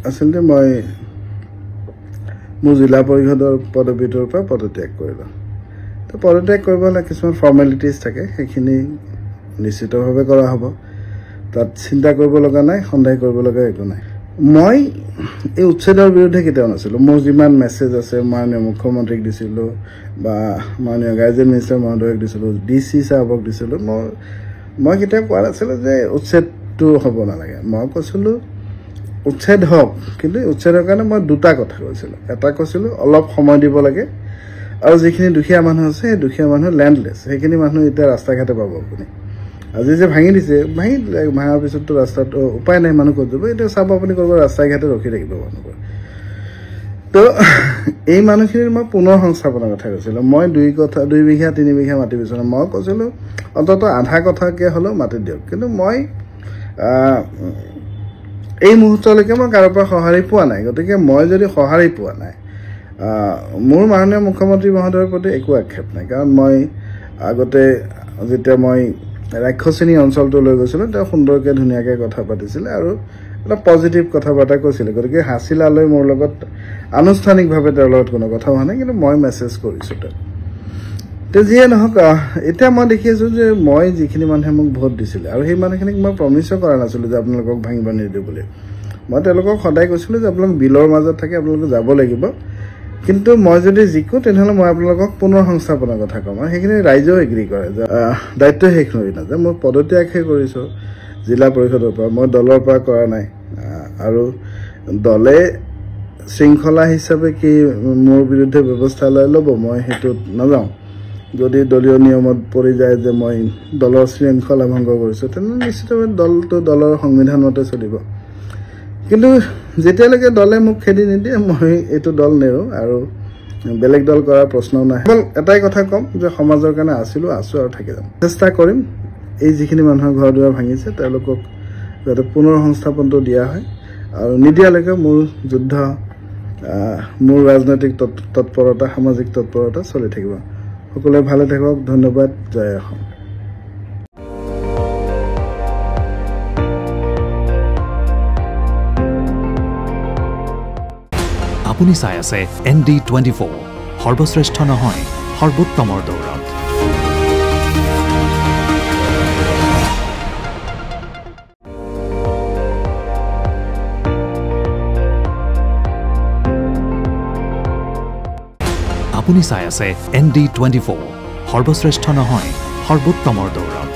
আচলতে মই মোৰ জিলা পৰিষদৰ পদবীটোৰ পৰা পদত্যাগ কৰিলোঁ। তো পদত্যাগ কৰিব হ'লে কিছুমান ফৰ্মেলিটিজ থাকে, সেইখিনি নিশ্চিতভাৱে কৰা হ'ব। তাত চিন্তা কৰিব লগা নাই, সন্দেহ কৰিব লগা একো নাই। মই এই উচ্ছেদৰ বিৰুদ্ধে কেতিয়াও নাছিলোঁ। মোৰ যিমান মেছেজ আছে মাননীয় মুখ্যমন্ত্ৰীক দিছিলোঁ বা মাননীয় গাৰ্জেন মিনিষ্টাৰ মহোদয়ক দিছিলোঁ, DC চাহাবক দিছিলোঁ। মই কেতিয়াও কোৱা নাছিলোঁ যে উচ্ছেদটো হ'ব নালাগে। মই কৈছিলোঁ উচ্ছেদ হওক, কিন্তু উচ্ছেদৰ কাৰণে মই দুটা কথা কৈছিলোঁ। এটা কৈছিলোঁ অলপ সময় দিব লাগে, আৰু যিখিনি দুখীয়া মানুহ আছে সেই দুখীয়া মানুহ লেণ্ডলেছ, সেইখিনি মানুহ এতিয়া ৰাস্তা ঘাটে পাব। আপুনি আজি যে ভাঙি দিছে, ভাঙাৰ পিছততো ৰাস্তাত উপায় নাই, মানুহ ক'ত যাব? এতিয়া চাব আপুনি ক'ৰবাত ৰাস্তাই ঘাটে ৰখি থাকিব মানুহবোৰ। তো এই মানুহখিনিৰ মই পুনৰ সংস্থাপনৰ কথা কৈছিলোঁ। মই 2 বিঘা 3 বিঘা মাটি বিচৰা, মই কৈছিলোঁ অন্ততঃ আধা কথাকে হ'লেও মাটি দিয়ক। কিন্তু মই এই মুহূৰ্তলৈকে মই কাৰোৰ পৰা সঁহাৰি পোৱা নাই। গতিকে মই যদি সঁহাৰি পোৱা নাই, মোৰ মাননীয় মুখ্যমন্ত্ৰী মহোদয়ৰ প্ৰতি একো আক্ষেপ নাই। কাৰণ মই আগতে যেতিয়া মই ৰাক্ষসিনী অঞ্চলটো লৈ গৈছিলোঁ, তেওঁ সুন্দৰকৈ ধুনীয়াকৈ কথা পাতিছিলে আৰু এটা পজিটিভ কথা বাৰ্তা কৈছিলে। গতিকে হাছিলালৈ মোৰ লগত আনুষ্ঠানিকভাৱে তেওঁৰ লগত কোনো কথা হোৱা নাই, কিন্তু মই মেছেজ কৰিছোঁ তেওঁক। তো যিয়ে নহওক, এতিয়া মই দেখি আছোঁ যে মই যিখিনি মানুহে মোক ভোট দিছিলে, আৰু সেই মানুহখিনিক মই প্ৰমিছো কৰা নাছিলোঁ যে আপোনালোকক ভাঙিব নিদিওঁ বুলি। মই তেওঁলোকক সদায় কৈছিলোঁ যে আপোনালোক বিলৰ মাজত থাকে, আপোনালোকে যাব লাগিব। কিন্তু মই যদি জিকোঁ তেনেহ'লে মই আপোনালোকক পুনৰ সংস্থাপনৰ কথা ক'ম, আৰু সেইখিনি ৰাইজেও এগ্ৰী কৰে যে দায়িত্ব শেষ হৈ নাযায়। মই পদত্যাগহে কৰিছোঁ জিলা পৰিষদৰ পৰা, মই দলৰ পৰা কৰা নাই। আৰু দলে শৃংখলা হিচাপে কি মোৰ বিৰুদ্ধে ব্যৱস্থা ল'ব, মই সেইটোত নাযাওঁ। যদি দলীয় নিয়মত পৰি যায় যে মই দলৰ শৃংখলা ভংগ কৰিছোঁ, তেনেহ'লে নিশ্চিতভাৱে দলটো দলৰ সংবিধান মতে চলিব। কিন্তু যেতিয়ালৈকে দলে মোক খেদি নিদিয়ে, মই এইটো দল নেৰোঁ আৰু বেলেগ দল কৰাৰ প্ৰশ্নও নাই। কেৱল এটাই কথা ক'ম যে সমাজৰ কাৰণে আছোঁ আৰু থাকি যাম। চেষ্টা কৰিম এই যিখিনি মানুহৰ ঘৰ দুৱাৰ ভাঙিছে তেওঁলোকক যাতে পুনৰ সংস্থাপনটো দিয়া হয়, আৰু নিদিয়ালৈকে মোৰ যুদ্ধ, মোৰ ৰাজনৈতিক তৎপৰতা, সামাজিক তৎপৰতা চলি থাকিব। সকলোৱে ভালে থাকক। ধন্যবাদ। জয় অসম। আপুনি চাই আছে ND24, সৰ্বশ্ৰেষ্ঠ নহয়, সৰ্বোত্তমৰ দৌৰত। আপুনি চাই আছে ND24, সৰ্বশ্ৰেষ্ঠ নহয়, সৰ্বোত্তমৰ দৌৰত।